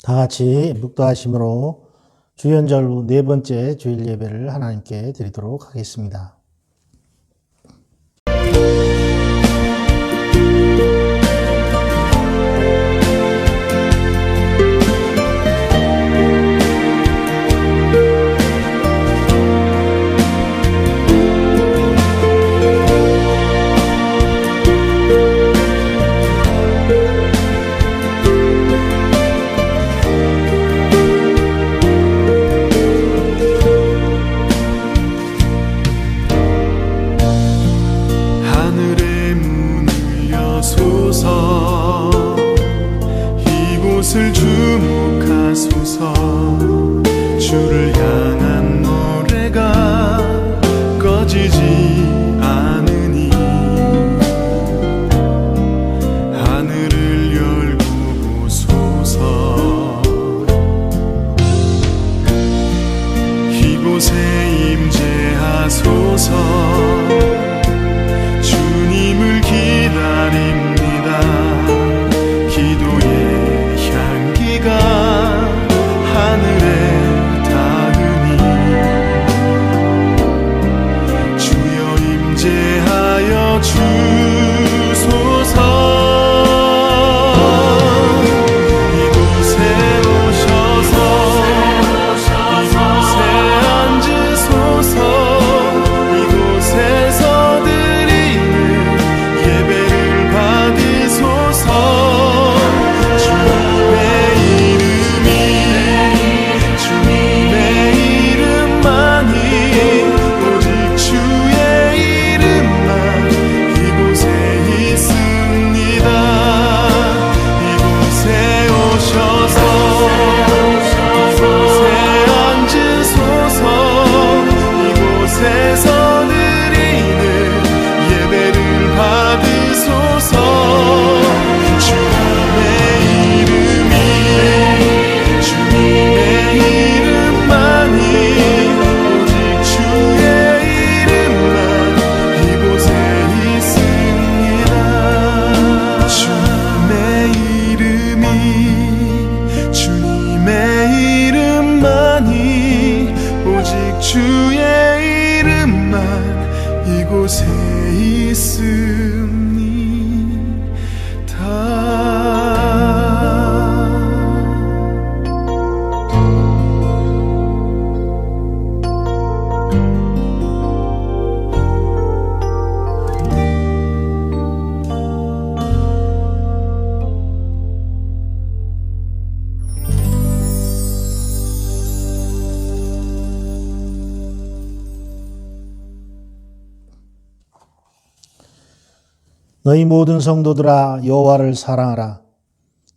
다 같이 묵도하심으로 주연절 후 네 번째 주일 예배를 하나님께 드리도록 하겠습니다. 이곳을 주목하소서. 주를 향한 노래가 꺼지지 않으니 하늘을 열고 보소서. 이곳에 임재하소서. 주님을 기다립니다. 기도의 향기가 하늘에 닿으니 너희 모든 성도들아 여호와를 사랑하라.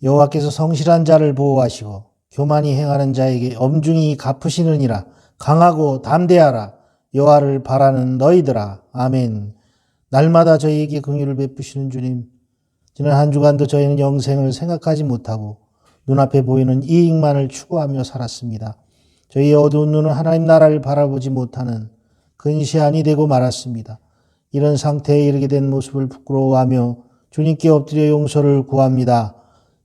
여호와께서 성실한 자를 보호하시고 교만히 행하는 자에게 엄중히 갚으시느니라. 강하고 담대하라. 여호와를 바라는 너희들아. 아멘. 날마다 저희에게 긍휼을 베푸시는 주님, 지난 한 주간도 저희는 영생을 생각하지 못하고 눈앞에 보이는 이익만을 추구하며 살았습니다. 저희의 어두운 눈은 하나님 나라를 바라보지 못하는 근시안이 되고 말았습니다. 이런 상태에 이르게 된 모습을 부끄러워하며 주님께 엎드려 용서를 구합니다.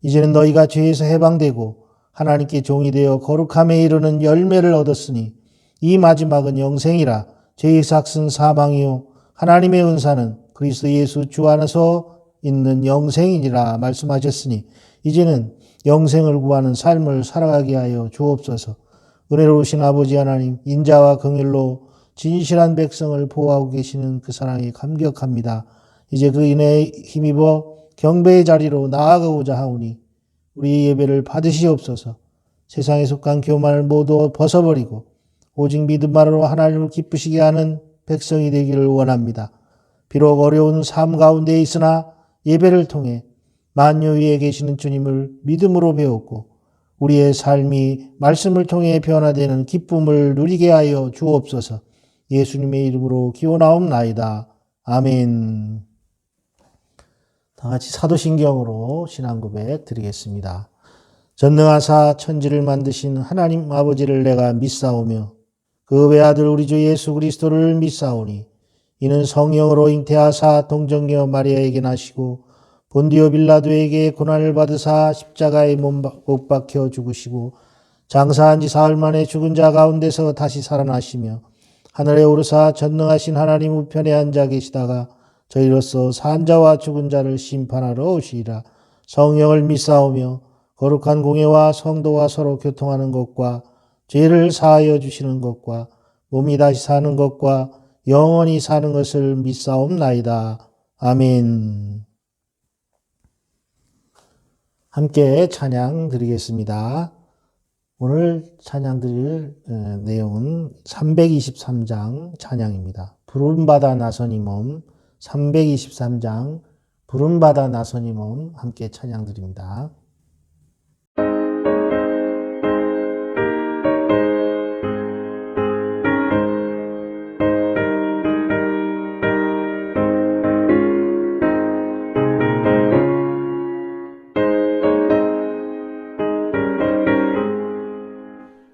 이제는 너희가 죄에서 해방되고 하나님께 종이 되어 거룩함에 이르는 열매를 얻었으니 이 마지막은 영생이라. 죄의 삭은 사망이요 하나님의 은사는 그리스도 예수 주 안에서 있는 영생이니라 말씀하셨으니 이제는 영생을 구하는 삶을 살아가게 하여 주옵소서. 은혜로우신 아버지 하나님, 인자와 긍휼로 진실한 백성을 보호하고 계시는 그 사랑에 감격합니다. 이제 그 은혜에 힘입어 경배의 자리로 나아가고자 하오니 우리 예배를 받으시옵소서. 세상에 속한 교만을 모두 벗어버리고 오직 믿음만으로 하나님을 기쁘시게 하는 백성이 되기를 원합니다. 비록 어려운 삶 가운데 있으나 예배를 통해 만유 위에 계시는 주님을 믿음으로 배웠고 우리의 삶이 말씀을 통해 변화되는 기쁨을 누리게 하여 주옵소서. 예수님의 이름으로 기원하옵나이다. 아멘. 다 같이 사도신경으로 신앙고백 드리겠습니다. 전능하사 천지를 만드신 하나님 아버지를 내가 믿사오며 그 외아들 우리 주 예수 그리스도를 믿사오니 이는 성령으로 잉태하사 동정녀 마리아에게 나시고 본디오 빌라도에게 고난을 받으사 십자가에 못 박혀 죽으시고 장사한 지 사흘 만에 죽은 자 가운데서 다시 살아나시며 하늘에 오르사 전능하신 하나님 우편에 앉아 계시다가 저희로서 산 자와 죽은 자를 심판하러 오시리라. 성령을 믿사오며 거룩한 공예와 성도와 서로 교통하는 것과 죄를 사하여 주시는 것과 몸이 다시 사는 것과 영원히 사는 것을 믿사옵나이다. 아멘. 함께 찬양 드리겠습니다. 오늘 찬양 드릴 내용은 323장 찬양입니다. 부름받아 나서니 몸 323장 부름받아 나서니 몸 함께 찬양 드립니다.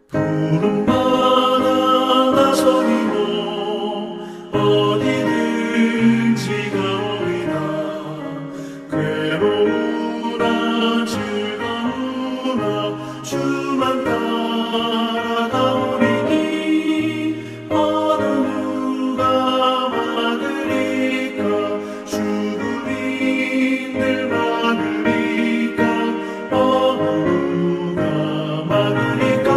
부름받아 나서니 뭐 어디든지 가오리라. 괴로우나 즐거우나 주만 따라가오리니 어느 누가 막으리까. 죽음이 늘 막으리까. 어느 누가 막으리까.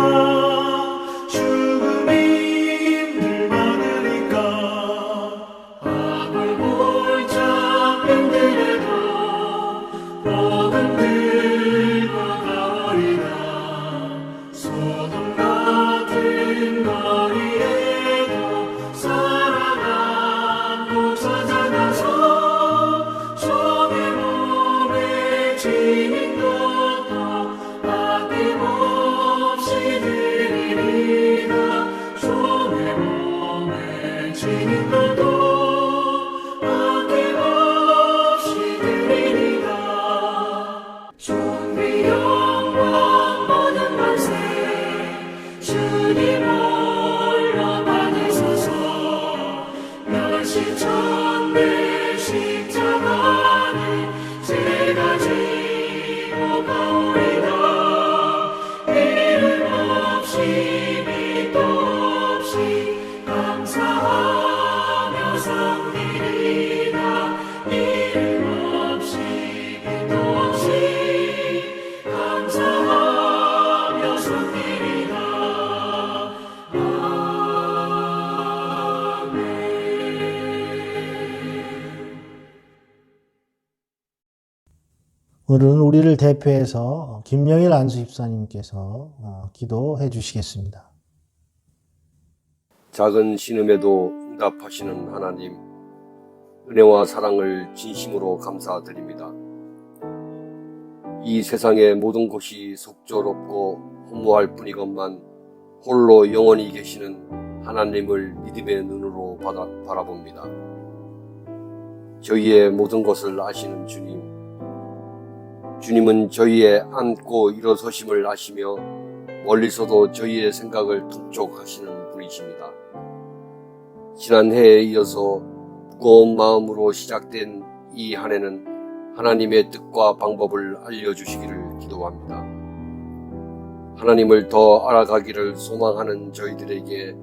오늘은 우리를 대표해서 김영일 안수 집사님께서 기도해 주시겠습니다. 작은 신음에도 응답하시는 하나님, 은혜와 사랑을 진심으로 감사드립니다. 이 세상의 모든 것이 속절없고 허무할 뿐이건만 홀로 영원히 계시는 하나님을 믿음의 눈으로 바라봅니다. 저희의 모든 것을 아시는 주님, 주님은 저희의 앉고 일어서심을 아시며 멀리서도 저희의 생각을 통촉하시는 분이십니다. 지난 해에 이어서 무거운 마음으로 시작된 이 한 해는 하나님의 뜻과 방법을 알려주시기를 기도합니다. 하나님을 더 알아가기를 소망하는 저희들에게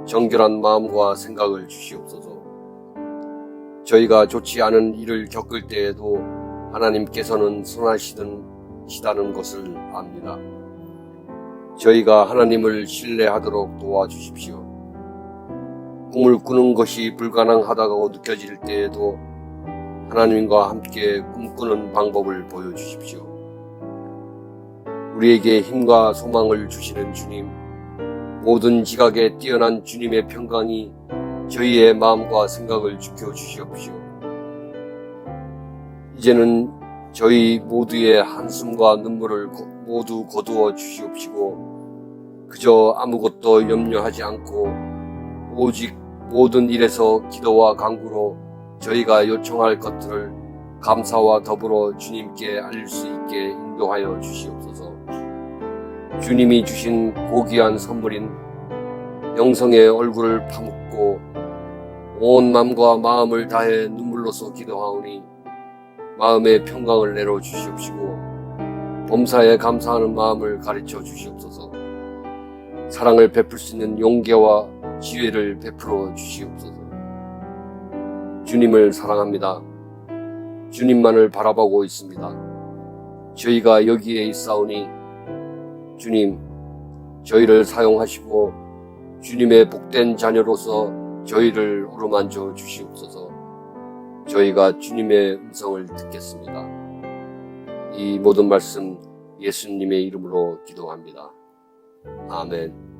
정결한 마음과 생각을 주시옵소서. 저희가 좋지 않은 일을 겪을 때에도 하나님께서는 선하시다는 것을 압니다. 저희가 하나님을 신뢰하도록 도와주십시오. 꿈을 꾸는 것이 불가능하다고 느껴질 때에도 하나님과 함께 꿈꾸는 방법을 보여주십시오. 우리에게 힘과 소망을 주시는 주님, 모든 지각에 뛰어난 주님의 평강이 저희의 마음과 생각을 지켜주시옵시오. 이제는 저희 모두의 한숨과 눈물을 모두 거두어 주시옵시고 그저 아무것도 염려하지 않고 오직 모든 일에서 기도와 간구로 저희가 요청할 것들을 감사와 더불어 주님께 알릴 수 있게 인도하여 주시옵소서. 주님이 주신 고귀한 선물인 영성의 얼굴을 파묻고 온 마음과 마음을 다해 눈물로써 기도하오니 마음의 평강을 내려 주시옵시고 범사에 감사하는 마음을 가르쳐 주시옵소서. 사랑을 베풀 수 있는 용기와 지혜를 베풀어 주시옵소서. 주님을 사랑합니다. 주님만을 바라보고 있습니다. 저희가 여기에 있사오니 주님, 저희를 사용하시고 주님의 복된 자녀로서 저희를 어루만져 주시옵소서. 저희가 주님의 음성을 듣겠습니다. 이 모든 말씀 예수님의 이름으로 기도합니다. 아멘.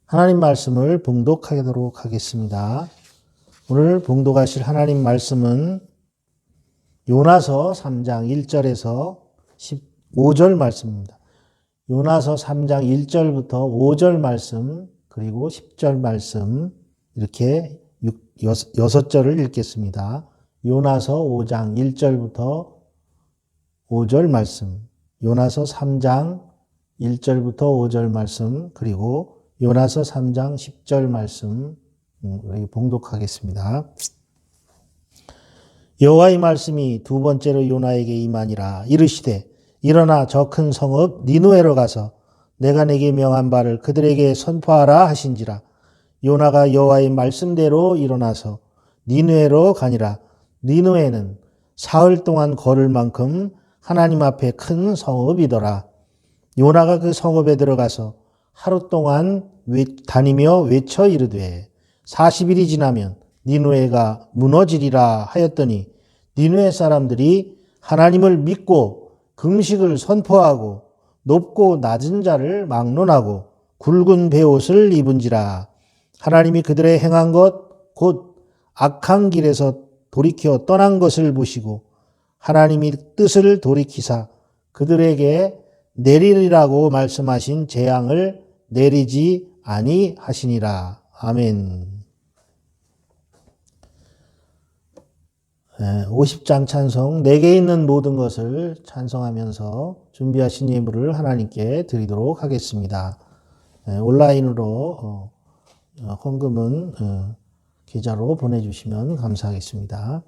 하나님 말씀을 봉독하도록 하겠습니다. 오늘 봉독하실 하나님 말씀은 요나서 3장 1절에서 15절 말씀입니다. 요나서 3장 1절부터 5절 말씀 그리고 10절 말씀 이렇게 6절을 읽겠습니다. 요나서 5장 1절부터 5절 말씀, 요나서 3장 1절부터 5절 말씀 그리고 요나서 3장 10절 말씀 봉독하겠습니다. 여호와의 말씀이 두 번째로 요나에게 임하니라. 이르시되 일어나 저 큰 성읍 니느웨로 가서 내가 내게 명한 바를 그들에게 선포하라 하신지라. 요나가 여호와의 말씀대로 일어나서 니느웨로 가니라. 니느웨는 사흘 동안 걸을 만큼 하나님 앞에 큰 성읍이더라. 요나가 그 성읍에 들어가서 하루 동안 다니며 외쳐 이르되 40일이 지나면 니느웨가 무너지리라 하였더니 니느웨 사람들이 하나님을 믿고 금식을 선포하고 높고 낮은 자를 막론하고 굵은 베옷을 입은지라. 하나님이 그들의 행한 것 곧 악한 길에서 돌이켜 떠난 것을 보시고 하나님이 뜻을 돌이키사 그들에게 내리리라고 말씀하신 재앙을 내리지 아니하시니라. 아멘. 50장 찬송, 내게 있는 모든 것을 찬송하면서 준비하신 예물을 하나님께 드리도록 하겠습니다. 온라인으로 헌금은 계좌로 보내주시면 감사하겠습니다.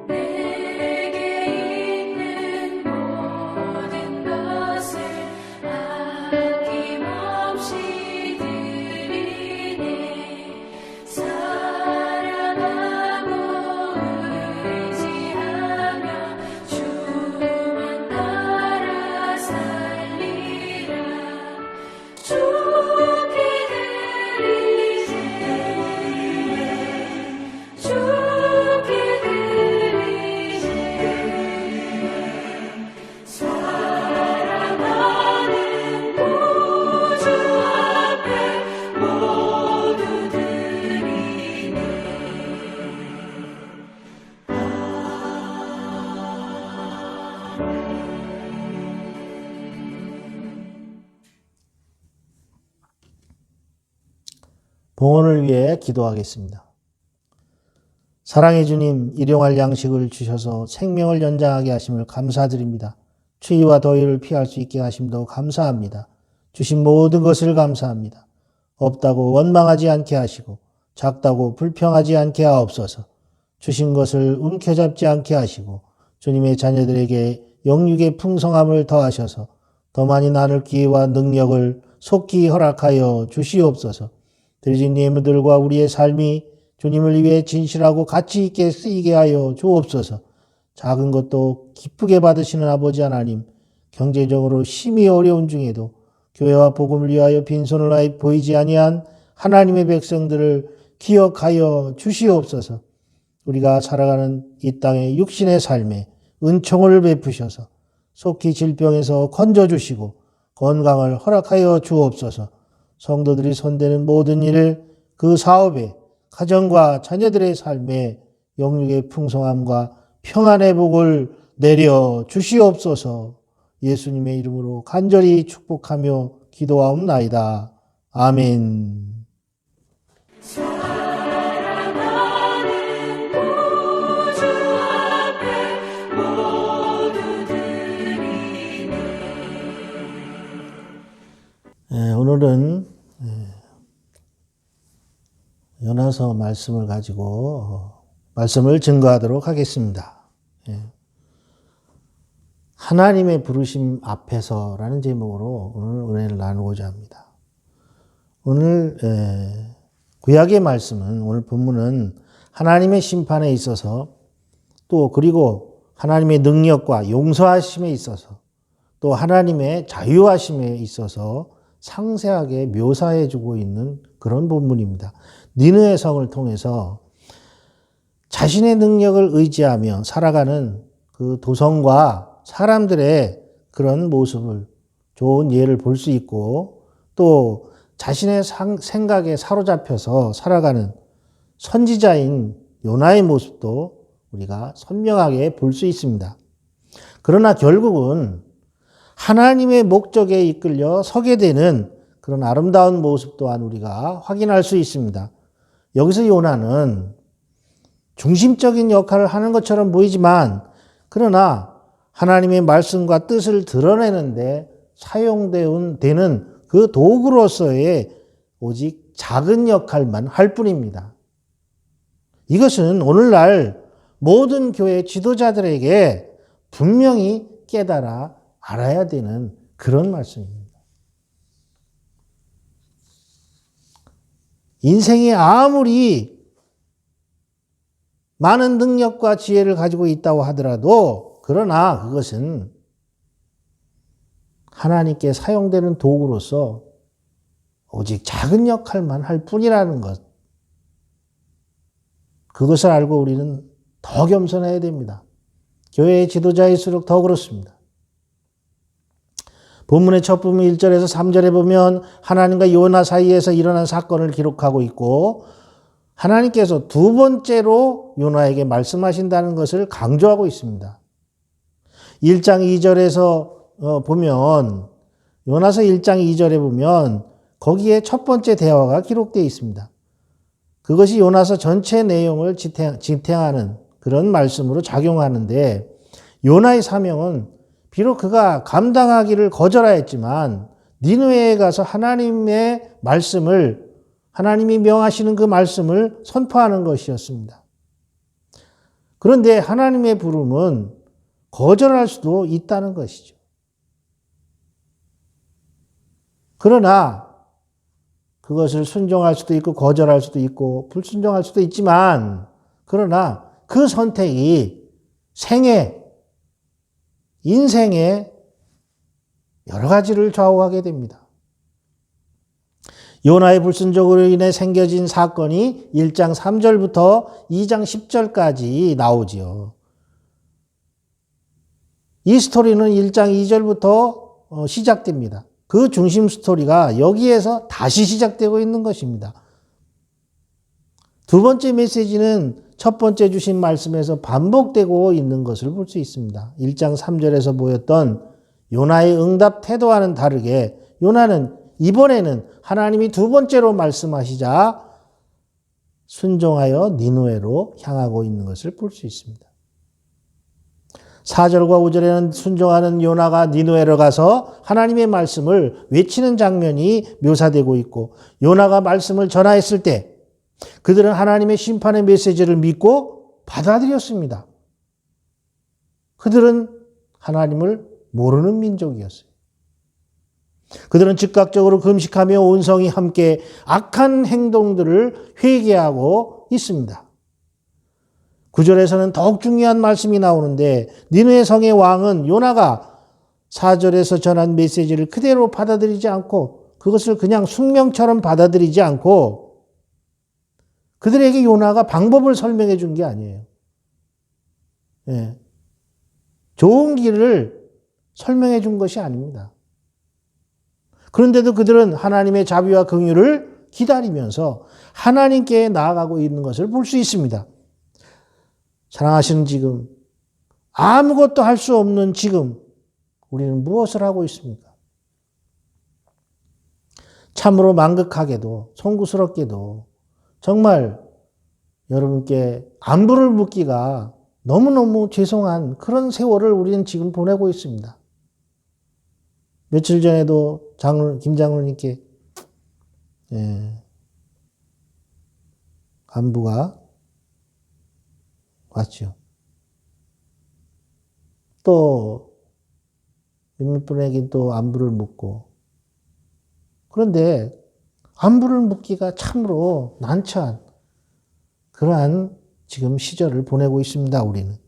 내게 있는 모든 것을 봉헌을 위해 기도하겠습니다. 사랑의 주님, 일용할 양식을 주셔서 생명을 연장하게 하심을 감사드립니다. 추위와 더위를 피할 수 있게 하심도 감사합니다. 주신 모든 것을 감사합니다. 없다고 원망하지 않게 하시고 작다고 불평하지 않게 하옵소서. 주신 것을 움켜잡지 않게 하시고 주님의 자녀들에게 영육의 풍성함을 더하셔서 더 많이 나눌 기회와 능력을 속히 허락하여 주시옵소서. 드려진 예물들과 우리의 삶이 주님을 위해 진실하고 가치 있게 쓰이게 하여 주옵소서. 작은 것도 기쁘게 받으시는 아버지 하나님, 경제적으로 심히 어려운 중에도 교회와 복음을 위하여 빈손을 보이지 아니한 하나님의 백성들을 기억하여 주시옵소서. 우리가 살아가는 이 땅의 육신의 삶에 은총을 베푸셔서 속히 질병에서 건져주시고 건강을 허락하여 주옵소서. 성도들이 손대는 모든 일을 그 사업에 가정과 자녀들의 삶에 영육의 풍성함과 평안의 복을 내려 주시옵소서. 예수님의 이름으로 간절히 축복하며 기도하옵나이다. 아멘. 사랑하는 구주 앞에 모두 드리네. 오늘은 요나서 말씀을 가지고 말씀을 증거하도록 하겠습니다. 하나님의 부르심 앞에서라는 제목으로 오늘 은혜를 나누고자 합니다. 오늘 구약의 말씀은, 오늘 본문은 하나님의 심판에 있어서 또 그리고 하나님의 능력과 용서하심에 있어서 또 하나님의 자유하심에 있어서 상세하게 묘사해 주고 있는 그런 본문입니다. 니느웨 성을 통해서 자신의 능력을 의지하며 살아가는 그 도성과 사람들의 그런 모습을, 좋은 예를 볼 수 있고, 또 자신의 생각에 사로잡혀서 살아가는 선지자인 요나의 모습도 우리가 선명하게 볼 수 있습니다. 그러나 결국은 하나님의 목적에 이끌려 서게 되는 그런 아름다운 모습 또한 우리가 확인할 수 있습니다. 여기서 요나는 중심적인 역할을 하는 것처럼 보이지만, 그러나 하나님의 말씀과 뜻을 드러내는데 사용되는 그 도구로서의 오직 작은 역할만 할 뿐입니다. 이것은 오늘날 모든 교회 지도자들에게 분명히 깨달아 알아야 되는 그런 말씀입니다. 인생이 아무리 많은 능력과 지혜를 가지고 있다고 하더라도, 그러나 그것은 하나님께 사용되는 도구로서 오직 작은 역할만 할 뿐이라는 것, 그것을 알고 우리는 더 겸손해야 됩니다. 교회의 지도자일수록 더 그렇습니다. 본문의 첫 부분 1절에서 3절에 보면 하나님과 요나 사이에서 일어난 사건을 기록하고 있고, 하나님께서 두 번째로 요나에게 말씀하신다는 것을 강조하고 있습니다. 1장 2절에서 보면, 요나서 1장 2절에 보면 거기에 첫 번째 대화가 기록되어 있습니다. 그것이 요나서 전체 내용을 지탱하는 그런 말씀으로 작용하는데, 요나의 사명은 비록 그가 감당하기를 거절하였지만 니느웨에 가서 하나님의 말씀을, 하나님이 명하시는 그 말씀을 선포하는 것이었습니다. 그런데 하나님의 부름은 거절할 수도 있다는 것이죠. 그러나 그것을 순종할 수도 있고 거절할 수도 있고 불순종할 수도 있지만, 그러나 그 선택이 인생의 여러 가지를 좌우하게 됩니다. 요나의 불순종으로 인해 생겨진 사건이 1장 3절부터 2장 10절까지 나오지요. 이 스토리는 1장 2절부터 시작됩니다. 그 중심 스토리가 여기에서 다시 시작되고 있는 것입니다. 두 번째 메시지는 첫 번째 주신 말씀에서 반복되고 있는 것을 볼 수 있습니다. 1장 3절에서 보였던 요나의 응답 태도와는 다르게 요나는 이번에는 하나님이 두 번째로 말씀하시자 순종하여 니누에로 향하고 있는 것을 볼 수 있습니다. 4절과 5절에는 순종하는 요나가 니누에로 가서 하나님의 말씀을 외치는 장면이 묘사되고 있고, 요나가 말씀을 전하였을 때 그들은 하나님의 심판의 메시지를 믿고 받아들였습니다. 그들은 하나님을 모르는 민족이었어요. 그들은 즉각적으로 금식하며 온 성이 함께 악한 행동들을 회개하고 있습니다. 9절에서는 더욱 중요한 말씀이 나오는데, 니느웨 성의 왕은 요나가 4절에서 전한 메시지를 그대로 받아들이지 않고, 그것을 그냥 숙명처럼 받아들이지 않고, 그들에게 요나가 방법을 설명해 준 게 아니에요. 예. 좋은 길을 설명해 준 것이 아닙니다. 그런데도 그들은 하나님의 자비와 긍휼을 기다리면서 하나님께 나아가고 있는 것을 볼 수 있습니다. 사랑하시는 지금, 아무것도 할 수 없는 지금, 우리는 무엇을 하고 있습니까? 참으로 망극하게도, 송구스럽게도, 정말 여러분께 안부를 묻기가 너무너무 죄송한 그런 세월을 우리는 지금 보내고 있습니다. 며칠 전에도 김 장로님께 안부가 왔죠. 또 몇몇 분에게 또 안부를 묻고, 그런데 안부를 묻기가 참으로 난처한 그러한 지금 시절을 보내고 있습니다. 우리는.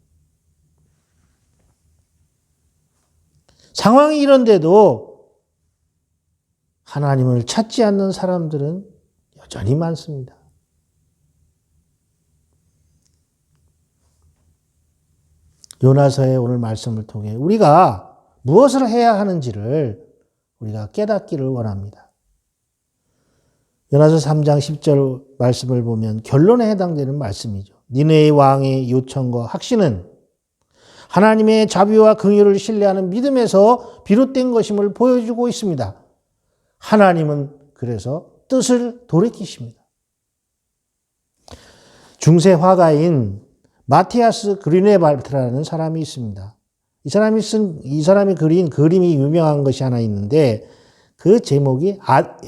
상황이 이런데도 하나님을 찾지 않는 사람들은 여전히 많습니다. 요나서의 오늘 말씀을 통해 우리가 무엇을 해야 하는지를 우리가 깨닫기를 원합니다. 요나서 3장 10절 말씀을 보면 결론에 해당되는 말씀이죠. 니느웨 왕의 요청과 확신은 하나님의 자비와 긍휼을 신뢰하는 믿음에서 비롯된 것임을 보여주고 있습니다. 하나님은 그래서 뜻을 돌이키십니다. 중세 화가인 마티아스 그리네발트라는 사람이 있습니다. 이 사람이 그린 그림이 유명한 것이 하나 있는데, 그 제목이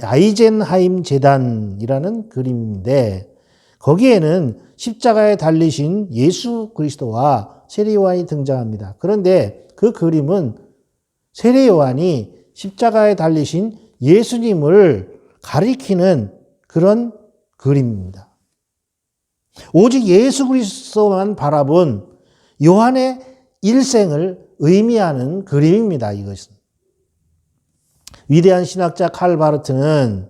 아이젠하임 재단이라는 그림인데, 거기에는 십자가에 달리신 예수 그리스도와 세례요한이 등장합니다. 그런데 그 그림은 세례요한이 십자가에 달리신 예수님을 가리키는 그런 그림입니다. 오직 예수 그리스도만 바라본 요한의 일생을 의미하는 그림입니다. 이것은. 위대한 신학자 칼 바르트는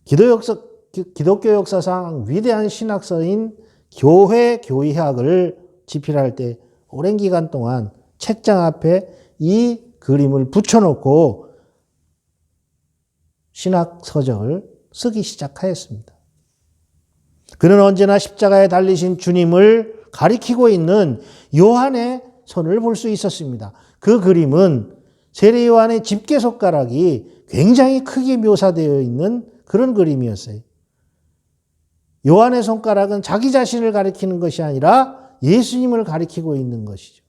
기독교 역사상 위대한 신학서인 교회학을 집필할 때 오랜 기간 동안 책장 앞에 이 그림을 붙여놓고 신학 서적을 쓰기 시작하였습니다. 그는 언제나 십자가에 달리신 주님을 가리키고 있는 요한의 손을 볼 수 있었습니다. 그 그림은 세례 요한의 집게 손가락이 굉장히 크게 묘사되어 있는 그런 그림이었어요. 요한의 손가락은 자기 자신을 가리키는 것이 아니라 예수님을 가리키고 있는 것이죠.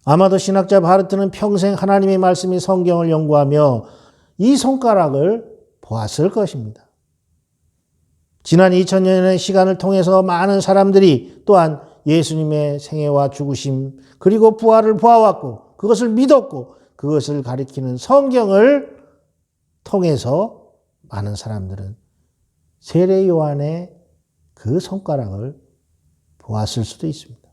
아마도 신학자 바르트는 평생 하나님의 말씀인 성경을 연구하며 이 손가락을 보았을 것입니다. 지난 2000년의 시간을 통해서 많은 사람들이 또한 예수님의 생애와 죽으심 그리고 부활을 보아왔고, 그것을 믿었고, 그것을 가리키는 성경을 통해서 많은 사람들은 세례 요한의 그 손가락을 보았을 수도 있습니다.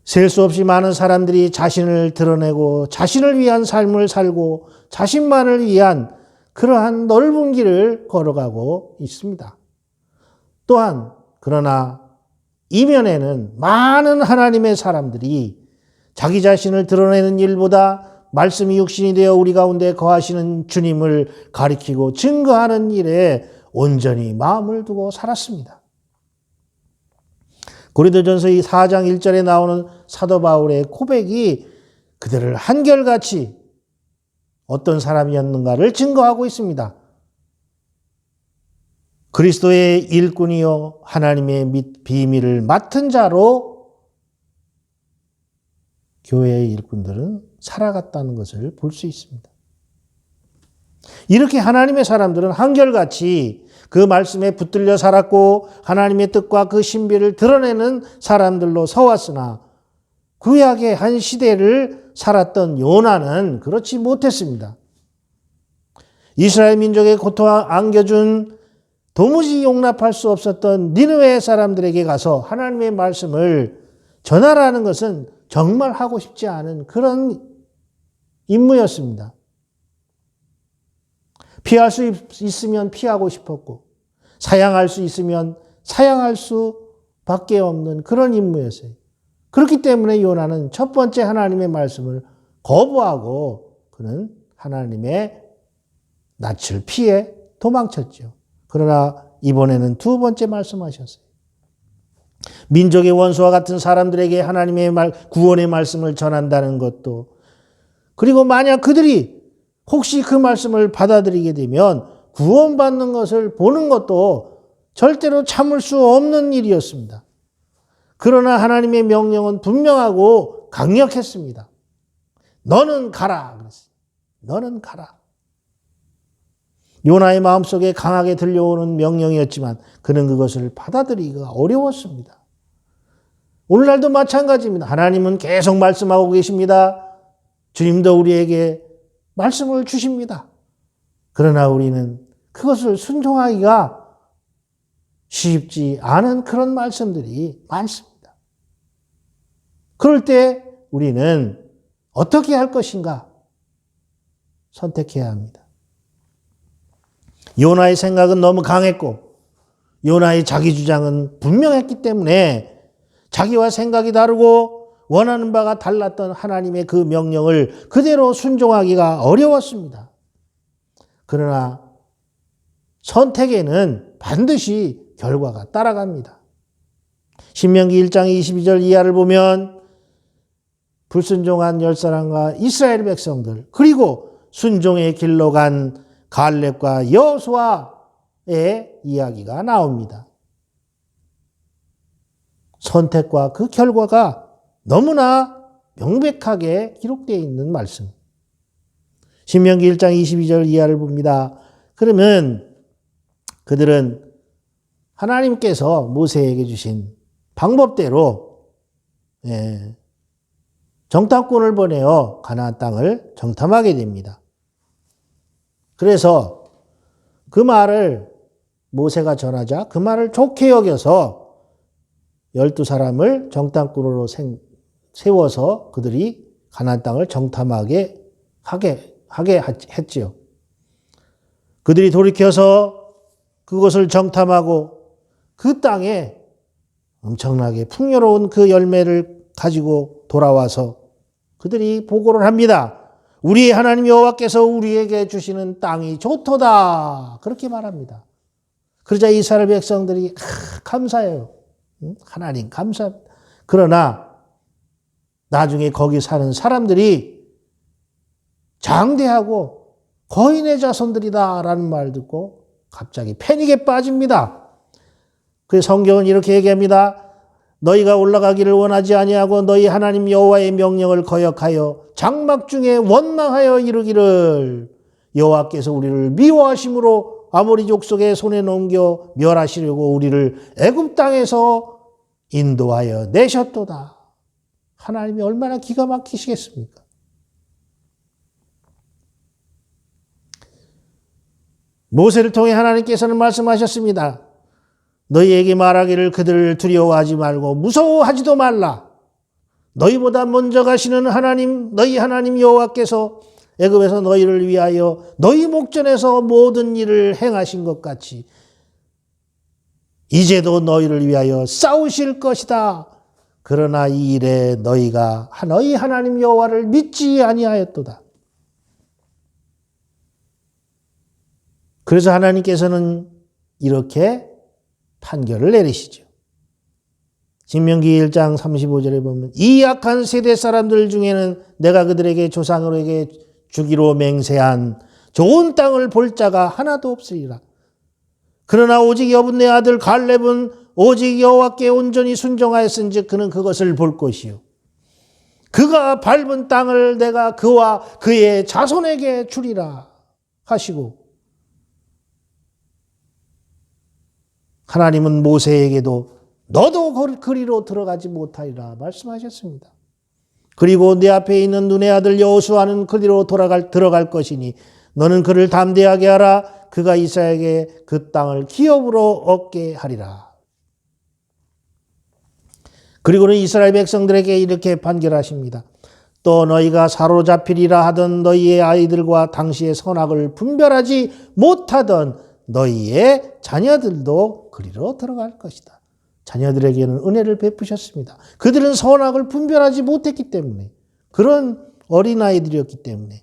셀 수 없이 많은 사람들이 자신을 드러내고 자신을 위한 삶을 살고 자신만을 위한 그러한 넓은 길을 걸어가고 있습니다. 또한 그러나 이면에는 많은 하나님의 사람들이 자기 자신을 드러내는 일보다 말씀이 육신이 되어 우리 가운데 거하시는 주님을 가리키고 증거하는 일에 온전히 마음을 두고 살았습니다. 고린도전서 4장 1절에 나오는 사도 바울의 고백이 그들을 한결같이 어떤 사람이었는가를 증거하고 있습니다. 그리스도의 일꾼이요 하나님의 비밀을 맡은 자로 교회의 일꾼들은 살아갔다는 것을 볼 수 있습니다. 이렇게 하나님의 사람들은 한결같이 그 말씀에 붙들려 살았고 하나님의 뜻과 그 신비를 드러내는 사람들로 서왔으나 구약의 한 시대를 살았던 요나는 그렇지 못했습니다. 이스라엘 민족의 고통 안겨준 도무지 용납할 수 없었던 니느웨 사람들에게 가서 하나님의 말씀을 전하라는 것은 정말 하고 싶지 않은 그런 임무였습니다. 피할 수 있으면 피하고 싶었고 사양할 수 있으면 사양할 수밖에 없는 그런 임무였어요. 그렇기 때문에 요나는 첫 번째 하나님의 말씀을 거부하고 그는 하나님의 낯을 피해 도망쳤죠. 그러나 이번에는 두 번째 말씀하셨어요. 민족의 원수와 같은 사람들에게 하나님의 구원의 말씀을 전한다는 것도, 그리고 만약 그들이 혹시 그 말씀을 받아들이게 되면 구원받는 것을 보는 것도 절대로 참을 수 없는 일이었습니다. 그러나 하나님의 명령은 분명하고 강력했습니다. 너는 가라 그랬어요. 너는 가라. 요나의 마음속에 강하게 들려오는 명령이었지만 그는 그것을 받아들이기가 어려웠습니다. 오늘날도 마찬가지입니다. 하나님은 계속 말씀하고 계십니다. 주님도 우리에게 말씀을 주십니다. 그러나 우리는 그것을 순종하기가 쉽지 않은 그런 말씀들이 많습니다. 그럴 때 우리는 어떻게 할 것인가 선택해야 합니다. 요나의 생각은 너무 강했고 요나의 자기 주장은 분명했기 때문에 자기와 생각이 다르고 원하는 바가 달랐던 하나님의 그 명령을 그대로 순종하기가 어려웠습니다. 그러나 선택에는 반드시 결과가 따라갑니다. 신명기 1장 22절 이하를 보면 불순종한 10사람과 이스라엘 백성들, 그리고 순종의 길로 간 갈렙과 여호수아의 이야기가 나옵니다. 선택과 그 결과가 너무나 명백하게 기록되어 있는 말씀. 신명기 1장 22절 이하를 봅니다. 그러면 그들은 하나님께서 모세에게 주신 방법대로 정탐꾼을 보내어 가나안 땅을 정탐하게 됩니다. 그래서 그 말을 모세가 전하자 그 말을 좋게 여겨서 12사람을 정탐꾼으로 세워서 그들이 가나안 땅을 정탐하게 하게 했지요. 그들이 돌이켜서 그것을 정탐하고 그 땅에 엄청나게 풍요로운 그 열매를 가지고 돌아와서 그들이 보고를 합니다. 우리 하나님 여호와께서 우리에게 주시는 땅이 좋도다. 그렇게 말합니다. 그러자 이스라엘 백성들이 감사해요. 하나님 감사합니다. 그러나 나중에 거기 사는 사람들이 장대하고 거인의 자손들이다라는 말 듣고 갑자기 패닉에 빠집니다. 그래서 성경은 이렇게 얘기합니다. 너희가 올라가기를 원하지 아니하고 너희 하나님 여호와의 명령을 거역하여 장막 중에 원망하여 이르기를 여호와께서 우리를 미워하심으로 아모리 족속의 손에 넘겨 멸하시려고 우리를 애굽 땅에서 인도하여 내셨도다. 하나님이 얼마나 기가 막히시겠습니까? 모세를 통해 하나님께서는 말씀하셨습니다. 너희에게 말하기를 그들을 두려워하지 말고 무서워하지도 말라. 너희보다 먼저 가시는 하나님, 너희 하나님 여호와께서 애굽에서 너희를 위하여 너희 목전에서 모든 일을 행하신 것 같이 이제도 너희를 위하여 싸우실 것이다. 그러나 이 일에 너희가 너희 하나님 여호와를 믿지 아니하였도다. 그래서 하나님께서는 이렇게 판결을 내리시죠. 신명기 1장 35절에 보면 이 악한 세대 사람들 중에는 내가 그들에게 조상으로에게 주기로 맹세한 좋은 땅을 볼 자가 하나도 없으리라. 그러나 오직 여분네 아들 갈렙은 오직 여호와께 온전히 순종하였은즉 그는 그것을 볼 것이요 그가 밟은 땅을 내가 그와 그의 자손에게 주리라 하시고, 하나님은 모세에게도 너도 그리로 들어가지 못하리라 말씀하셨습니다. 그리고 내 앞에 있는 눈의 아들 여호수아는 그리로 들어갈 것이니 너는 그를 담대하게 하라. 그가 이스라엘에게 그 땅을 기업으로 얻게 하리라. 그리고는 이스라엘 백성들에게 이렇게 판결하십니다. 또 너희가 사로잡히리라 하던 너희의 아이들과 당시의 선악을 분별하지 못하던 너희의 자녀들도 그리로 들어갈 것이다. 자녀들에게는 은혜를 베푸셨습니다. 그들은 선악을 분별하지 못했기 때문에, 그런 어린아이들이었기 때문에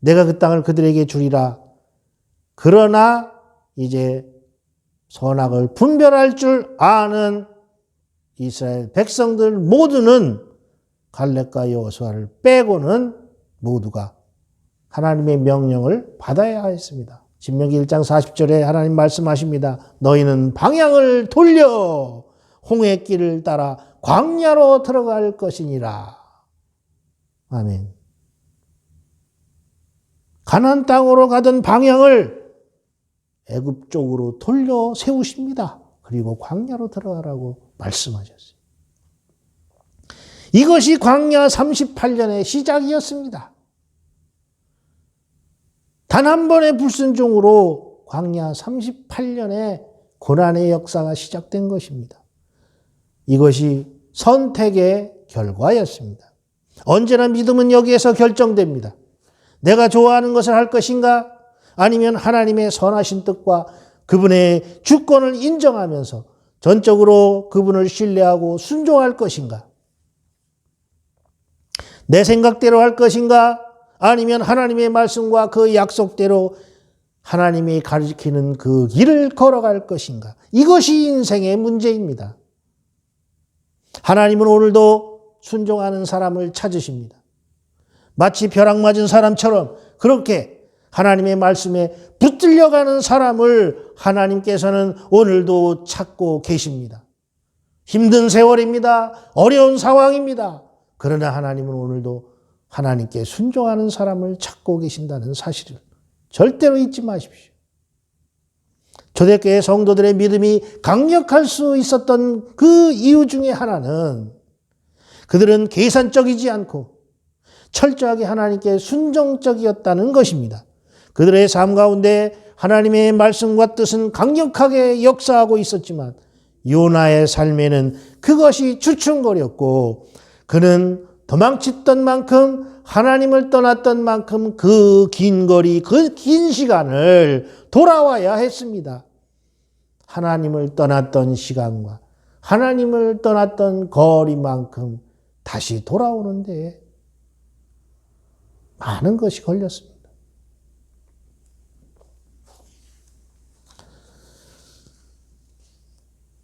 내가 그 땅을 그들에게 주리라. 그러나 이제 선악을 분별할 줄 아는 이스라엘 백성들 모두는 갈렙과 여호수아를 빼고는 모두가 하나님의 명령을 받아야 했습니다. 신명기 1장 40절에 하나님 말씀하십니다. 너희는 방향을 돌려 홍해 길을 따라 광야로 들어갈 것이니라. 아멘. 가나안 땅으로 가던 방향을 애굽 쪽으로 돌려 세우십니다. 그리고 광야로 들어가라고 말씀하셨어요. 이것이 광야 38년의 시작이었습니다. 단 한 번의 불순종으로 광야 38년의 고난의 역사가 시작된 것입니다. 이것이 선택의 결과였습니다. 언제나 믿음은 여기에서 결정됩니다. 내가 좋아하는 것을 할 것인가? 아니면 하나님의 선하신 뜻과 그분의 주권을 인정하면서 전적으로 그분을 신뢰하고 순종할 것인가? 내 생각대로 할 것인가? 아니면 하나님의 말씀과 그 약속대로 하나님이 가르치는 그 길을 걸어갈 것인가? 이것이 인생의 문제입니다. 하나님은 오늘도 순종하는 사람을 찾으십니다. 마치 벼락 맞은 사람처럼 그렇게 하나님의 말씀에 붙들려가는 사람을 하나님께서는 오늘도 찾고 계십니다. 힘든 세월입니다. 어려운 상황입니다. 그러나 하나님은 오늘도 하나님께 순종하는 사람을 찾고 계신다는 사실을 절대로 잊지 마십시오. 초대교회 성도들의 믿음이 강력할 수 있었던 그 이유 중에 하나는 그들은 계산적이지 않고 철저하게 하나님께 순종적이었다는 것입니다. 그들의 삶 가운데 하나님의 말씀과 뜻은 강력하게 역사하고 있었지만 요나의 삶에는 그것이 주춤거렸고 그는 도망쳤던 만큼 하나님을 떠났던 만큼 그 긴 거리, 그 긴 시간을 돌아와야 했습니다. 하나님을 떠났던 시간과 하나님을 떠났던 거리만큼 다시 돌아오는데 많은 것이 걸렸습니다.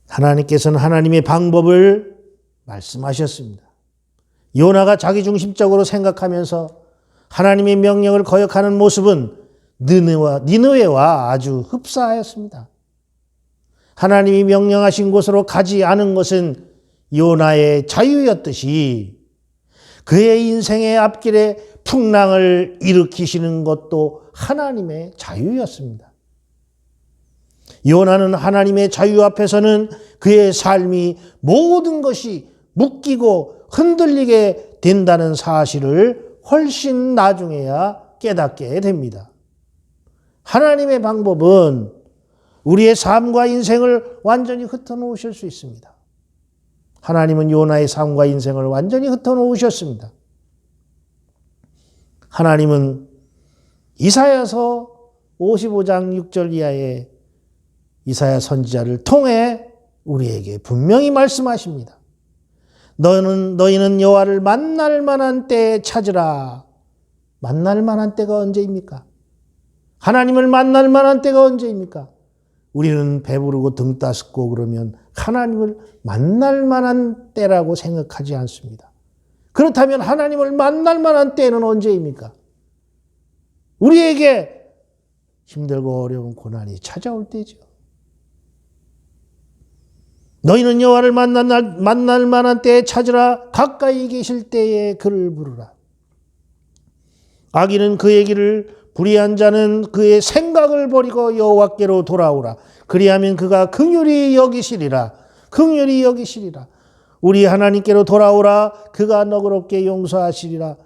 하나님께서는 하나님의 방법을 말씀하셨습니다. 요나가 자기중심적으로 생각하면서 하나님의 명령을 거역하는 모습은 니느웨와 아주 흡사하였습니다. 하나님이 명령하신 곳으로 가지 않은 것은 요나의 자유였듯이 그의 인생의 앞길에 풍랑을 일으키시는 것도 하나님의 자유였습니다. 요나는 하나님의 자유 앞에서는 그의 삶이 모든 것이 묶이고 흔들리게 된다는 사실을 훨씬 나중에야 깨닫게 됩니다. 하나님의 방법은 우리의 삶과 인생을 완전히 흩어놓으실 수 있습니다. 하나님은 요나의 삶과 인생을 완전히 흩어놓으셨습니다. 하나님은 이사야서 55장 6절 이하의 이사야 선지자를 통해 우리에게 분명히 말씀하십니다. 너희는 여호와를 만날 만한 때에 찾으라. 만날 만한 때가 언제입니까? 하나님을 만날 만한 때가 언제입니까? 우리는 배부르고 등 따숩고 그러면 하나님을 만날 만한 때라고 생각하지 않습니다. 그렇다면 하나님을 만날 만한 때는 언제입니까? 우리에게 힘들고 어려운 고난이 찾아올 때죠. 너희는 여호와를 만날 만한 때에 찾으라. 가까이 계실 때에 그를 부르라. 악인은 그의 길을, 불의한 자는 그의 생각을 버리고 여호와께로 돌아오라. 그리하면 그가 긍휼히 여기시리라. 긍휼히 여기시리라. 우리 하나님께로 돌아오라. 그가 너그럽게 용서하시리라.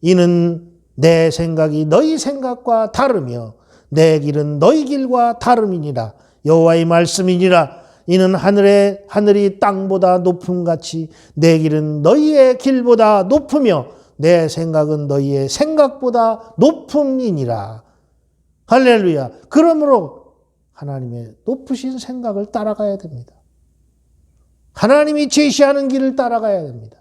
이는 내 생각이 너희 생각과 다르며 내 길은 너희 길과 다름이니라. 여호와의 말씀이니라. 이는 하늘이 땅보다 높음같이 내 길은 너희의 길보다 높으며 내 생각은 너희의 생각보다 높음이니라. 할렐루야. 그러므로 하나님의 높으신 생각을 따라가야 됩니다. 하나님이 제시하는 길을 따라가야 됩니다.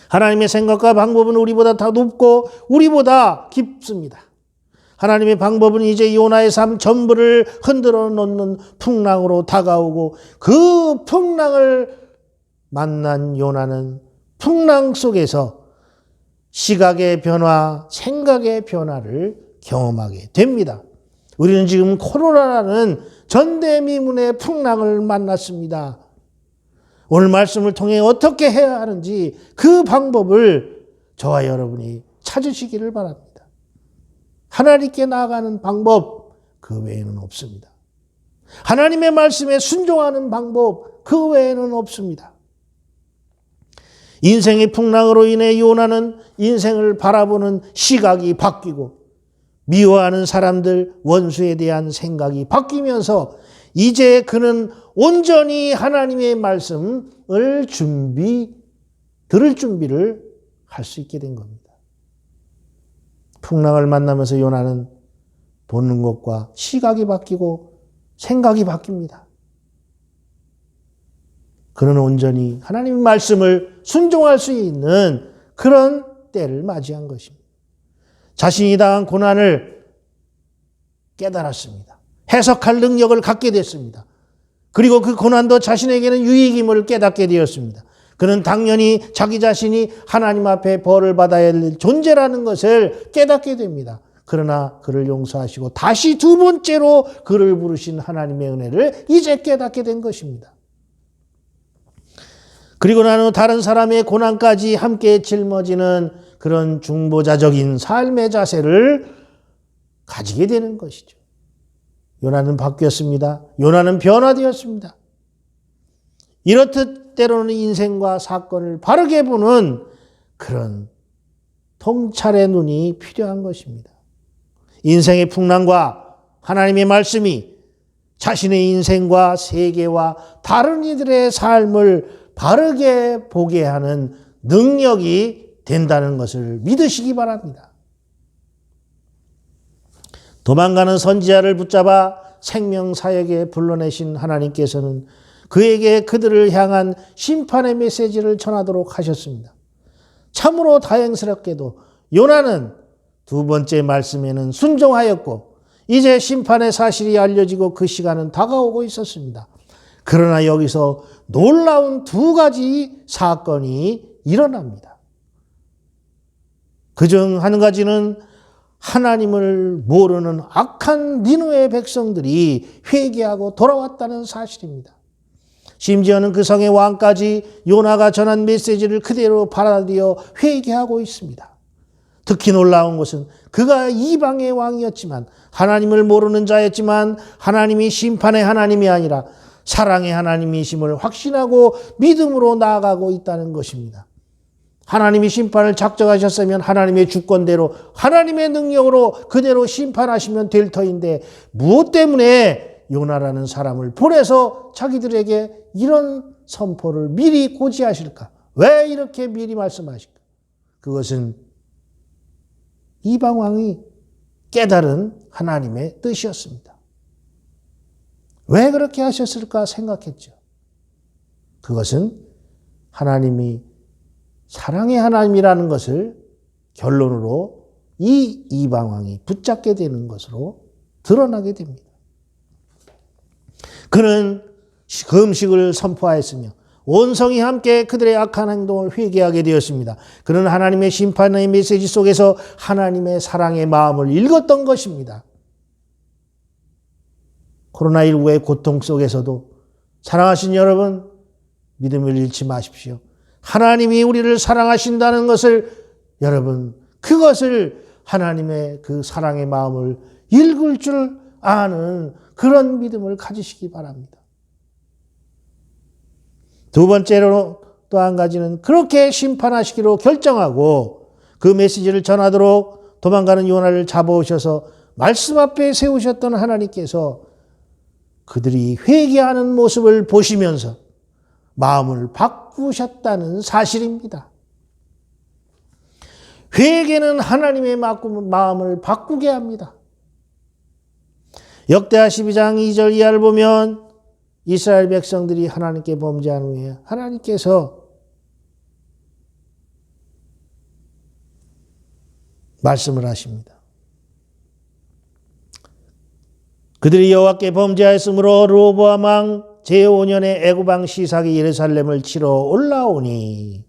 하나님의 생각과 방법은 우리보다 더 높고 우리보다 깊습니다. 하나님의 방법은 이제 요나의 삶 전부를 흔들어 놓는 풍랑으로 다가오고 그 풍랑을 만난 요나는 풍랑 속에서 시각의 변화, 생각의 변화를 경험하게 됩니다. 우리는 지금 코로나라는 전대미문의 풍랑을 만났습니다. 오늘 말씀을 통해 어떻게 해야 하는지 그 방법을 저와 여러분이 찾으시기를 바랍니다. 하나님께 나아가는 방법 그 외에는 없습니다. 하나님의 말씀에 순종하는 방법 그 외에는 없습니다. 인생의 풍랑으로 인해 요나는 인생을 바라보는 시각이 바뀌고 미워하는 사람들, 원수에 대한 생각이 바뀌면서 이제 그는 온전히 하나님의 말씀을 들을 준비를 할 수 있게 된 겁니다. 풍랑을 만나면서 요나는 보는 것과 시각이 바뀌고 생각이 바뀝니다. 그는 온전히 하나님의 말씀을 순종할 수 있는 그런 때를 맞이한 것입니다. 자신이 당한 고난을 깨달았습니다. 해석할 능력을 갖게 됐습니다. 그리고 그 고난도 자신에게는 유익임을 깨닫게 되었습니다. 그는 당연히 자기 자신이 하나님 앞에 벌을 받아야 할 존재라는 것을 깨닫게 됩니다. 그러나 그를 용서하시고 다시 두 번째로 그를 부르신 하나님의 은혜를 이제 깨닫게 된 것입니다. 그리고 나는 다른 사람의 고난까지 함께 짊어지는 그런 중보자적인 삶의 자세를 가지게 되는 것이죠. 요나는 바뀌었습니다. 요나는 변화되었습니다. 이렇듯 때로는 인생과 사건을 바르게 보는 그런 통찰의 눈이 필요한 것입니다. 인생의 풍랑과 하나님의 말씀이 자신의 인생과 세계와 다른 이들의 삶을 바르게 보게 하는 능력이 된다는 것을 믿으시기 바랍니다. 도망가는 선지자를 붙잡아 생명사역에 불러내신 하나님께서는 그에게 그들을 향한 심판의 메시지를 전하도록 하셨습니다. 참으로 다행스럽게도 요나는 두 번째 말씀에는 순종하였고 이제 심판의 사실이 알려지고 그 시간은 다가오고 있었습니다. 그러나 여기서 놀라운 두 가지 사건이 일어납니다. 그중 한 가지는 하나님을 모르는 악한 니느웨 백성들이 회개하고 돌아왔다는 사실입니다. 심지어는 그 성의 왕까지 요나가 전한 메시지를 그대로 받아들여 회개하고 있습니다. 특히 놀라운 것은 그가 이방의 왕이었지만 하나님을 모르는 자였지만 하나님이 심판의 하나님이 아니라 사랑의 하나님이심을 확신하고 믿음으로 나아가고 있다는 것입니다. 하나님이 심판을 작정하셨으면 하나님의 주권대로 하나님의 능력으로 그대로 심판하시면 될 터인데 무엇 때문에 요나라는 사람을 보내서 자기들에게 이런 선포를 미리 고지하실까? 왜 이렇게 미리 말씀하실까? 그것은 이방왕이 깨달은 하나님의 뜻이었습니다. 왜 그렇게 하셨을까 생각했죠. 그것은 하나님이 사랑의 하나님이라는 것을 결론으로 이 이방왕이 붙잡게 되는 것으로 드러나게 됩니다. 그는 금식을 선포하였으며 온 성이 함께 그들의 악한 행동을 회개하게 되었습니다. 그는 하나님의 심판의 메시지 속에서 하나님의 사랑의 마음을 읽었던 것입니다. 코로나19의 고통 속에서도 사랑하신 여러분, 믿음을 잃지 마십시오. 하나님이 우리를 사랑하신다는 것을 여러분, 그것을 하나님의 그 사랑의 마음을 읽을 줄 아는 그런 믿음을 가지시기 바랍니다. 두 번째로 또 한 가지는 그렇게 심판하시기로 결정하고 그 메시지를 전하도록 도망가는 요나를 잡아오셔서 말씀 앞에 세우셨던 하나님께서 그들이 회개하는 모습을 보시면서 마음을 바꾸셨다는 사실입니다. 회개는 하나님의 마음을 바꾸게 합니다. 역대하 12장 2절 이하를 보면 이스라엘 백성들이 하나님께 범죄한 후에 하나님께서 말씀을 하십니다. 그들이 여호와께 범죄하였으므로 르호보암 왕 제5년에 애굽 왕 시삭이 예루살렘을 치러 올라오니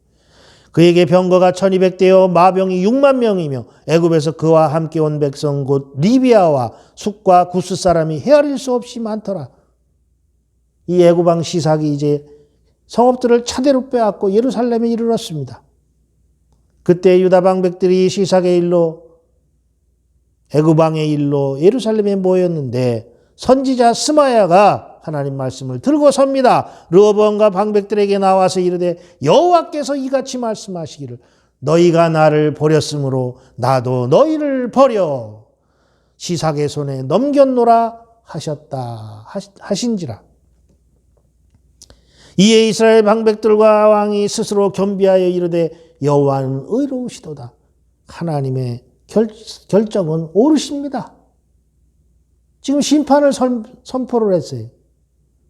그에게 병거가 1200대여 마병이 6만 명이며 애굽에서 그와 함께 온 백성 곧 리비아와 숫과 구스 사람이 헤아릴 수 없이 많더라. 이 애굽 왕 시삭이 이제 성읍들을 차례로 빼앗고 예루살렘에 이르렀습니다. 그때 유다 방백들이 시삭의 일로 애굽 왕의 일로 예루살렘에 모였는데 선지자 스마야가 하나님 말씀을 들고 섭니다. 르호보암과 방백들에게 나와서 이르되 여호와께서 이같이 말씀하시기를 너희가 나를 버렸으므로 나도 너희를 버려 시삭의 손에 넘겼노라 하신지라. 이에 이스라엘 방백들과 왕이 스스로 겸비하여 이르되 여호와는 의로우시도다. 하나님의 결정은 옳으십니다. 지금 심판을 선포를 했어요.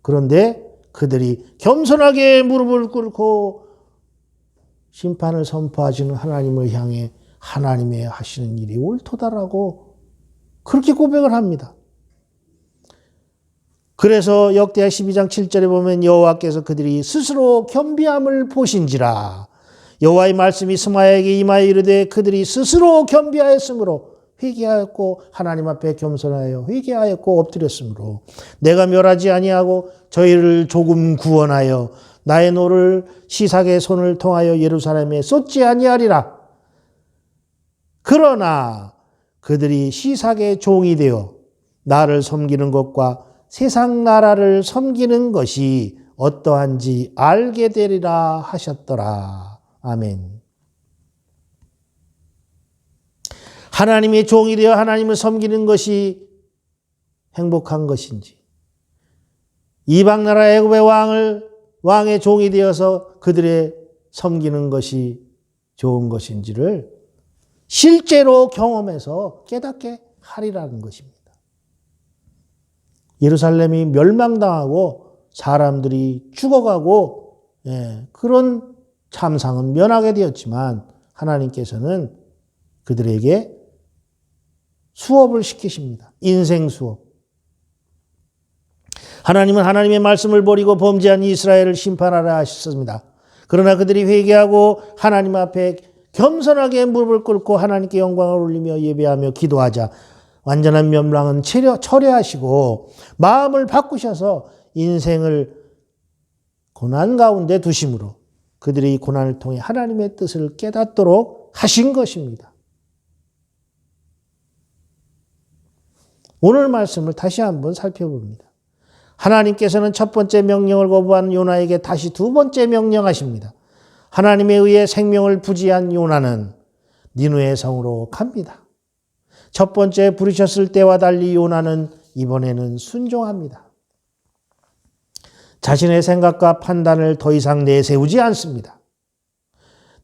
그런데 그들이 겸손하게 무릎을 꿇고 심판을 선포하시는 하나님을 향해 하나님의 하시는 일이 옳도다라고 그렇게 고백을 합니다. 그래서 역대하 12장 7절에 보면 여호와께서 그들이 스스로 겸비함을 보신지라. 여호와의 말씀이 스마야에게 임하여 이르되 그들이 스스로 겸비하였으므로 회개하였고 하나님 앞에 겸손하여 회개하였고 엎드렸으므로 내가 멸하지 아니하고 저희를 조금 구원하여 나의 노를 시삭의 손을 통하여 예루살렘에 쏟지 아니하리라. 그러나 그들이 시삭의 종이 되어 나를 섬기는 것과 세상 나라를 섬기는 것이 어떠한지 알게 되리라 하셨더라. 아멘. 하나님의 종이 되어 하나님을 섬기는 것이 행복한 것인지, 이방 나라 애굽의 왕의 종이 되어서 그들의 섬기는 것이 좋은 것인지를 실제로 경험해서 깨닫게 하리라는 것입니다. 예루살렘이 멸망당하고 사람들이 죽어가고 그런 참상은 면하게 되었지만 하나님께서는 그들에게 수업을 시키십니다. 인생 수업. 하나님은 하나님의 말씀을 버리고 범죄한 이스라엘을 심판하라 하셨습니다. 그러나 그들이 회개하고 하나님 앞에 겸손하게 무릎을 꿇고 하나님께 영광을 올리며 예배하며 기도하자 완전한 멸망은 철회하시고 마음을 바꾸셔서 인생을 고난 가운데 두심으로 그들이 이 고난을 통해 하나님의 뜻을 깨닫도록 하신 것입니다. 오늘 말씀을 다시 한번 살펴봅니다. 하나님께서는 첫 번째 명령을 거부한 요나에게 다시 두 번째 명령하십니다. 하나님에 의해 생명을 부지한 요나는 니느웨 성으로 갑니다. 첫 번째 부르셨을 때와 달리 요나는 이번에는 순종합니다. 자신의 생각과 판단을 더 이상 내세우지 않습니다.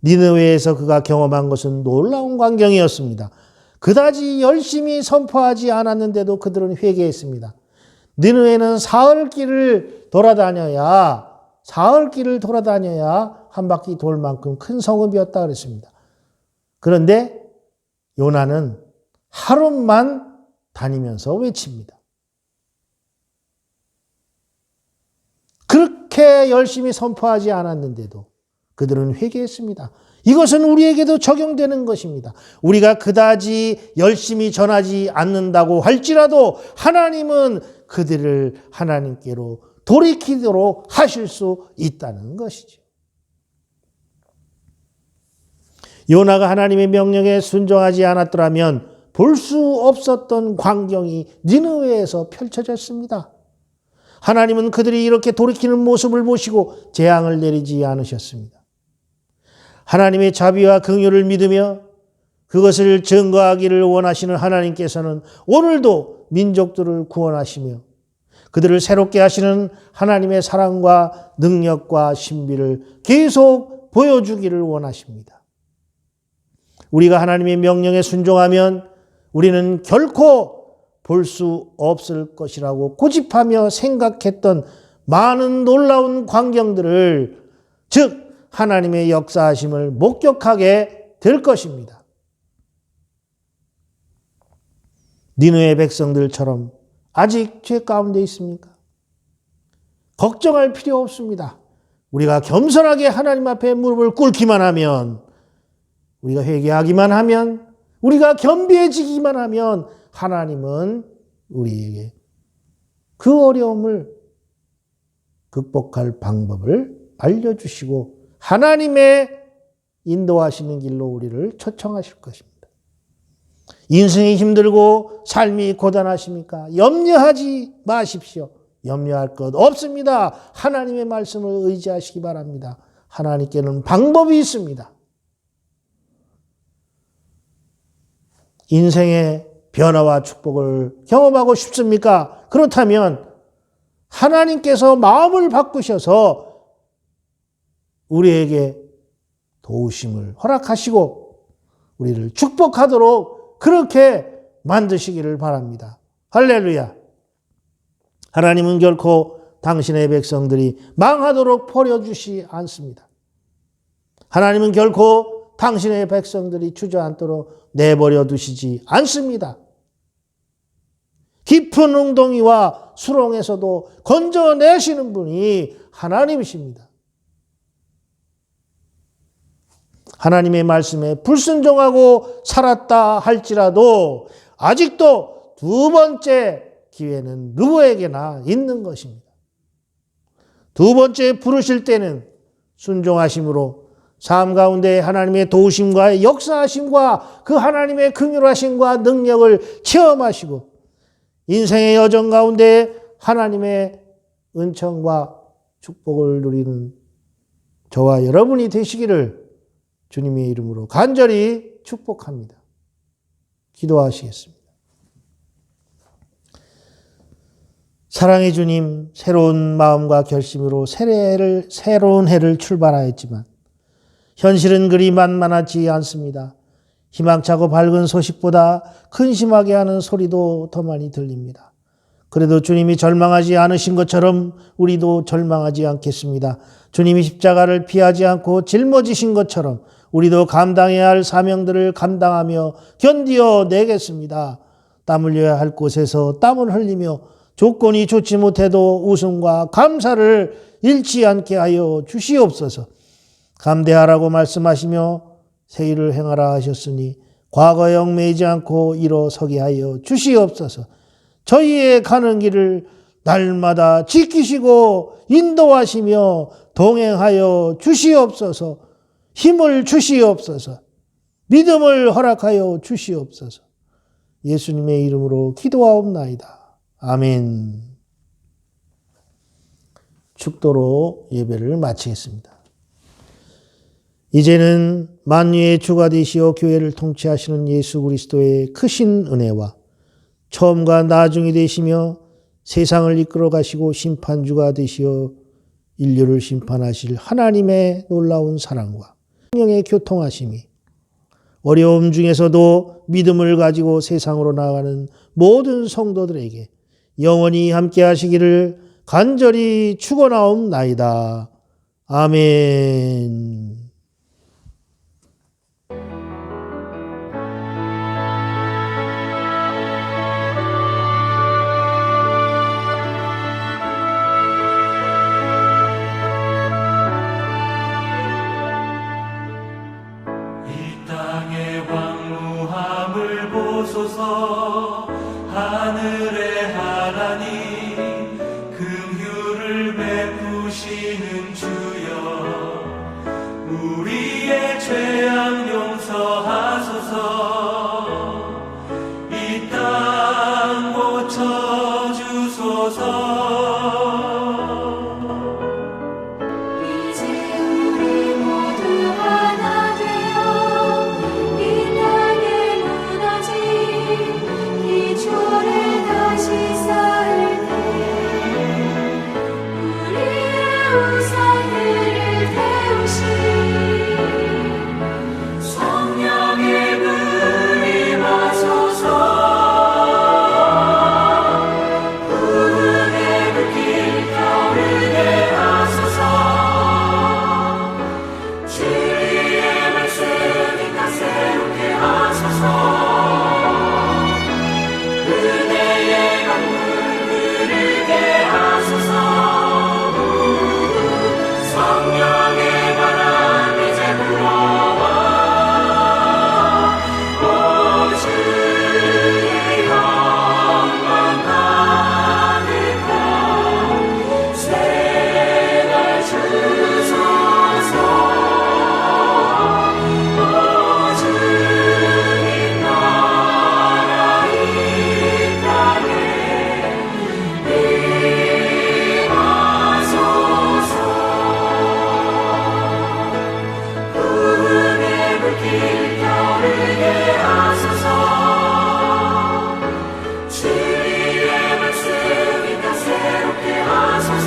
니느웨에서 그가 경험한 것은 놀라운 광경이었습니다. 그다지 열심히 선포하지 않았는데도 그들은 회개했습니다. 니느웨는 사흘 길을 돌아다녀야 한 바퀴 돌 만큼 큰 성읍이었다 그랬습니다. 그런데 요나는 하루만 다니면서 외칩니다. 그렇게 열심히 선포하지 않았는데도 그들은 회개했습니다. 이것은 우리에게도 적용되는 것입니다. 우리가 그다지 열심히 전하지 않는다고 할지라도 하나님은 그들을 하나님께로 돌이키도록 하실 수 있다는 것이죠. 요나가 하나님의 명령에 순종하지 않았더라면 볼 수 없었던 광경이 니느웨에서 펼쳐졌습니다. 하나님은 그들이 이렇게 돌이키는 모습을 보시고 재앙을 내리지 않으셨습니다. 하나님의 자비와 긍휼을 믿으며 그것을 증거하기를 원하시는 하나님께서는 오늘도 민족들을 구원하시며 그들을 새롭게 하시는 하나님의 사랑과 능력과 신비를 계속 보여주기를 원하십니다. 우리가 하나님의 명령에 순종하면 우리는 결코 볼 수 없을 것이라고 고집하며 생각했던 많은 놀라운 광경들을, 즉 하나님의 역사하심을 목격하게 될 것입니다. 니느웨 백성들처럼 아직 죄 가운데 있습니까? 걱정할 필요 없습니다. 우리가 겸손하게 하나님 앞에 무릎을 꿇기만 하면, 우리가 회개하기만 하면, 우리가 겸비해지기만 하면 하나님은 우리에게 그 어려움을 극복할 방법을 알려주시고 하나님의 인도하시는 길로 우리를 초청하실 것입니다. 인생이 힘들고 삶이 고단하십니까? 염려하지 마십시오. 염려할 것 없습니다. 하나님의 말씀을 의지하시기 바랍니다. 하나님께는 방법이 있습니다. 인생의 변화와 축복을 경험하고 싶습니까? 그렇다면 하나님께서 마음을 바꾸셔서 우리에게 도우심을 허락하시고 우리를 축복하도록 그렇게 만드시기를 바랍니다. 할렐루야. 하나님은 결코 당신의 백성들이 망하도록 버려주시 않습니다. 하나님은 결코 당신의 백성들이 주저앉도록 내버려 두시지 않습니다. 깊은 웅덩이와 수렁에서도 건져내시는 분이 하나님이십니다. 하나님의 말씀에 불순종하고 살았다 할지라도 아직도 두 번째 기회는 누구에게나 있는 것입니다. 두 번째 부르실 때는 순종하심으로 삶 가운데 하나님의 도우심과 역사하심과 그 하나님의 긍휼하심과 능력을 체험하시고 인생의 여정 가운데 하나님의 은총과 축복을 누리는 저와 여러분이 되시기를 주님의 이름으로 간절히 축복합니다. 기도하시겠습니다. 사랑의 주님, 새로운 마음과 결심으로 새로운 해를 출발하였지만 현실은 그리 만만하지 않습니다. 희망차고 밝은 소식보다 근심하게 하는 소리도 더 많이 들립니다. 그래도 주님이 절망하지 않으신 것처럼 우리도 절망하지 않겠습니다. 주님이 십자가를 피하지 않고 짊어지신 것처럼 우리도 감당해야 할 사명들을 감당하며 견디어 내겠습니다. 땀 흘려야 할 곳에서 땀을 흘리며 조건이 좋지 못해도 웃음과 감사를 잃지 않게 하여 주시옵소서. 감대하라고 말씀하시며 새 일을 행하라 하셨으니 과거에 얽매이지 않고 일어서게 하여 주시옵소서. 저희의 가는 길을 날마다 지키시고 인도하시며 동행하여 주시옵소서. 힘을 주시옵소서. 믿음을 허락하여 주시옵소서. 예수님의 이름으로 기도하옵나이다. 아멘. 축도로 예배를 마치겠습니다. 이제는 만유의 주가 되시어 교회를 통치하시는 예수 그리스도의 크신 은혜와 처음과 나중이 되시며 세상을 이끌어 가시고 심판주가 되시어 인류를 심판하실 하나님의 놀라운 사랑과 성령의 교통하심이 어려움 중에서도 믿음을 가지고 세상으로 나아가는 모든 성도들에게 영원히 함께 하시기를 간절히 축원하옵나이다. 아멘. 하늘의 하나님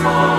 사